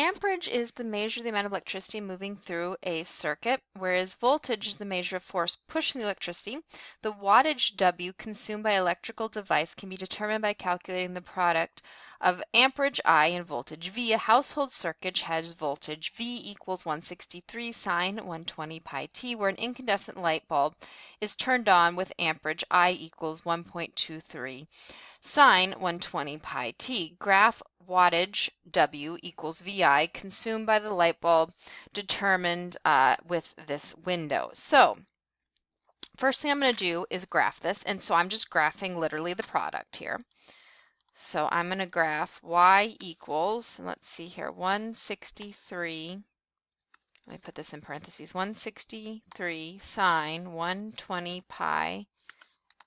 amperage is the measure of the amount of electricity moving through a circuit, whereas voltage is the measure of force pushing the electricity. The wattage W consumed by an electrical device can be determined by calculating the product of amperage I and voltage V. A household circuit has voltage V equals 163 sine 120 pi t, where an incandescent light bulb is turned on with amperage I equals 1.23 sine 120 pi t. Graph wattage W equals VI consumed by the light bulb determined with this window. So first thing I'm going to do is graph this, and so I'm just graphing literally the product here. So I'm going to graph Y equals, let's see here, 163, let me put this in parentheses, 163 sine 120 pi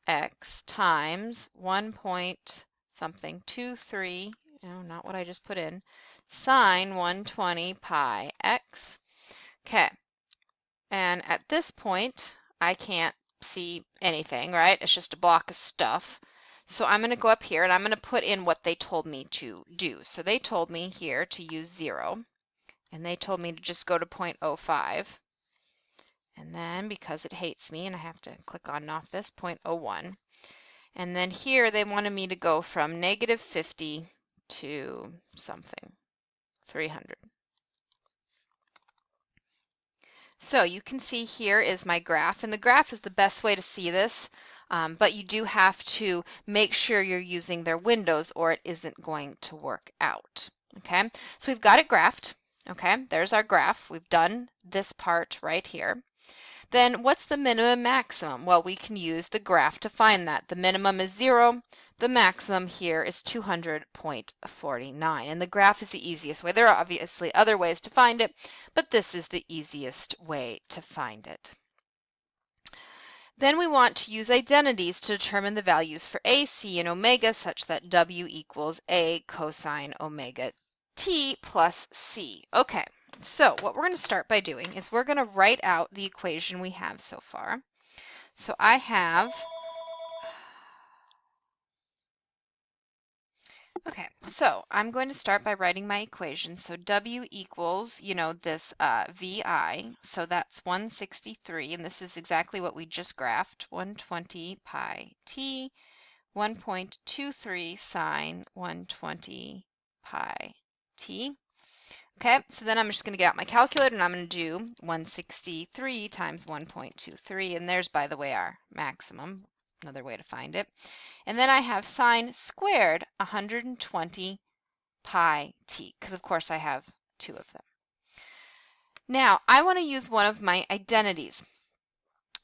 x times 1 point something 23, no, not what I just put in, sine 120 pi x. Okay, and at this point I can't see anything, right? It's just a block of stuff. So I'm going to go up here and I'm going to put in what they told me to do. So they told me here to use 0, and they told me to just go to 0.05. And then because it hates me and I have to click on and off this, 0.01. And then here they wanted me to go from negative 50 to something, 300. So you can see here is my graph, and the graph is the best way to see this, but you do have to make sure you're using their windows or it isn't going to work out. Okay, so we've got it graphed. Okay, there's our graph. We've done this part right here. Then what's the minimum maximum? Well, we can use the graph to find that. The minimum is 0. The maximum here is 200.49. And the graph is the easiest way. There are obviously other ways to find it, but this is the easiest way to find it. Then we want to use identities to determine the values for A, C, and omega such that W equals A cosine omega t plus C. Okay. So what we're going to start by doing is we're going to write out the equation we have so far. So I have, okay, so I'm going to start by writing my equation. So W equals, this VI, so that's 163, and this is exactly what we just graphed, 120 pi t, 1.23 sine 120 pi t. Okay, so then I'm just going to get out my calculator and I'm going to do 163 times 1.23, and there's, by the way, our maximum, another way to find it. And then I have sine squared 120 pi t, because of course I have two of them. Now, I want to use one of my identities.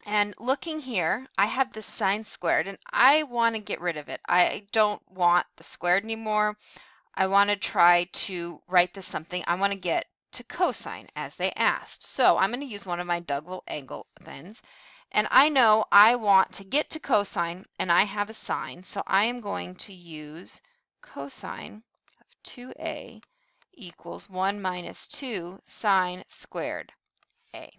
And looking here, I have this sine squared, and I want to get rid of it. I don't want the squared anymore. I want to try to write this something. I want to get to cosine as they asked. So I'm going to use one of my Dugville angle things. And I know I want to get to cosine, and I have a sine. So I am going to use cosine of 2a equals 1 minus 2 sine squared a.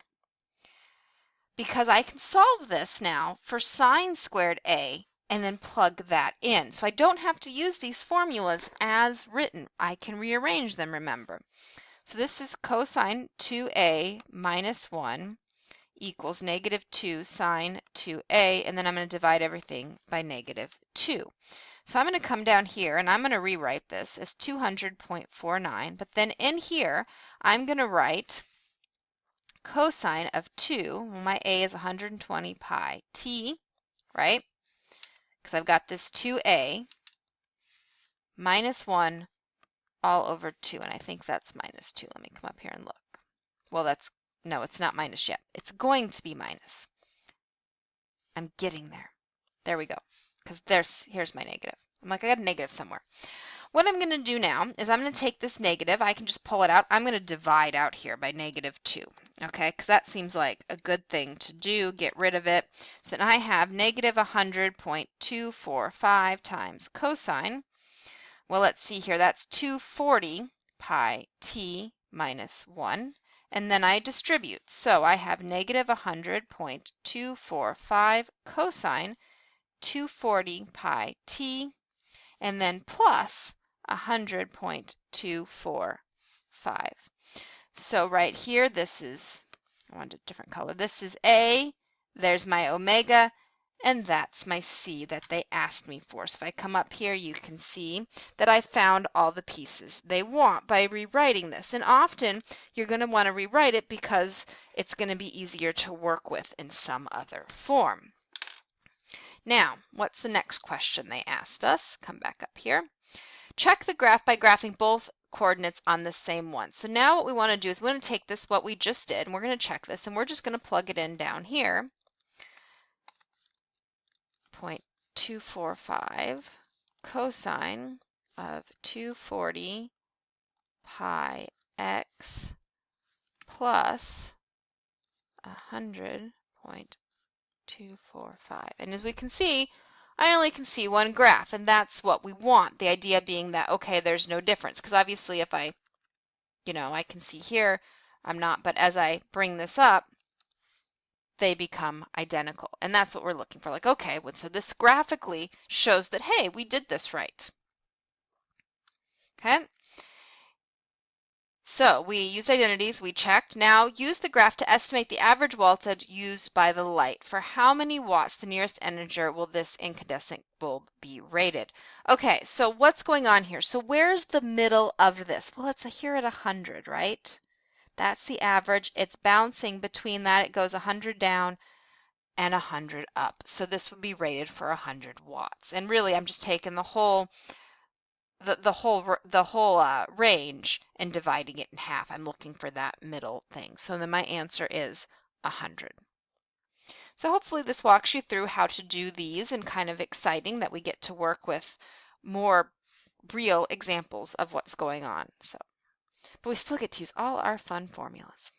Because I can solve this now for sine squared a and then plug that in. So I don't have to use these formulas as written. I can rearrange them, remember. So this is cosine 2a minus 1 equals negative 2 sine 2a, and then I'm going to divide everything by negative 2. So I'm going to come down here and I'm going to rewrite this as 200.49, but then in here I'm going to write cosine of 2, well, my a is 120 pi t, right? Because I've got this 2a minus 1 all over 2, and I think that's minus 2. Let me come up here and look. Well, no, it's not minus yet. It's going to be minus. I'm getting there. There we go. Because here's my negative. I'm like, I got a negative somewhere. What I'm going to do now is I'm going to take this negative. I can just pull it out. I'm going to divide out here by negative 2. Okay, because that seems like a good thing to do. Get rid of it. So then I have negative 100.245 times cosine. Well, let's see here. That's 240 pi t minus 1. And then I distribute. So I have negative 100.245 cosine 240 pi t, and then plus 100.245 So right here, this is, I wanted a different color. This is A, there's my omega, and that's my C that they asked me for. So if I come up here, you can see that I found all the pieces they want by rewriting this. And often you're going to want to rewrite it because it's going to be easier to work with in some other form. Now, what's the next question they asked us? Come back up here. Check the graph by graphing both coordinates on the same one. So now what we want to do is we want to take this, what we just did, and we're going to check this, and we're just going to plug it in down here. 0.245 cosine of 240 pi x plus 100.245. And as we can see, I only can see one graph, and that's what we want. The idea being that, okay, there's no difference, because obviously if I, I can see here, I'm not, but as I bring this up, they become identical. And that's what we're looking for. Like, okay, so this graphically shows that, hey, we did this right. Okay? So we used identities, we checked. Now use the graph to estimate the average voltage used by the light. For how many watts, the nearest integer, will this incandescent bulb be rated? Okay, so what's going on here? So where's the middle of this? Well, it's here at 100, right? That's the average. It's bouncing between that. It goes 100 down and 100 up. So this would be rated for 100 watts. And really, I'm just taking the whole range and dividing it in half. I'm looking for that middle thing. So then my answer is 100. So hopefully this walks you through how to do these, and kind of exciting that we get to work with more real examples of what's going on. But we still get to use all our fun formulas.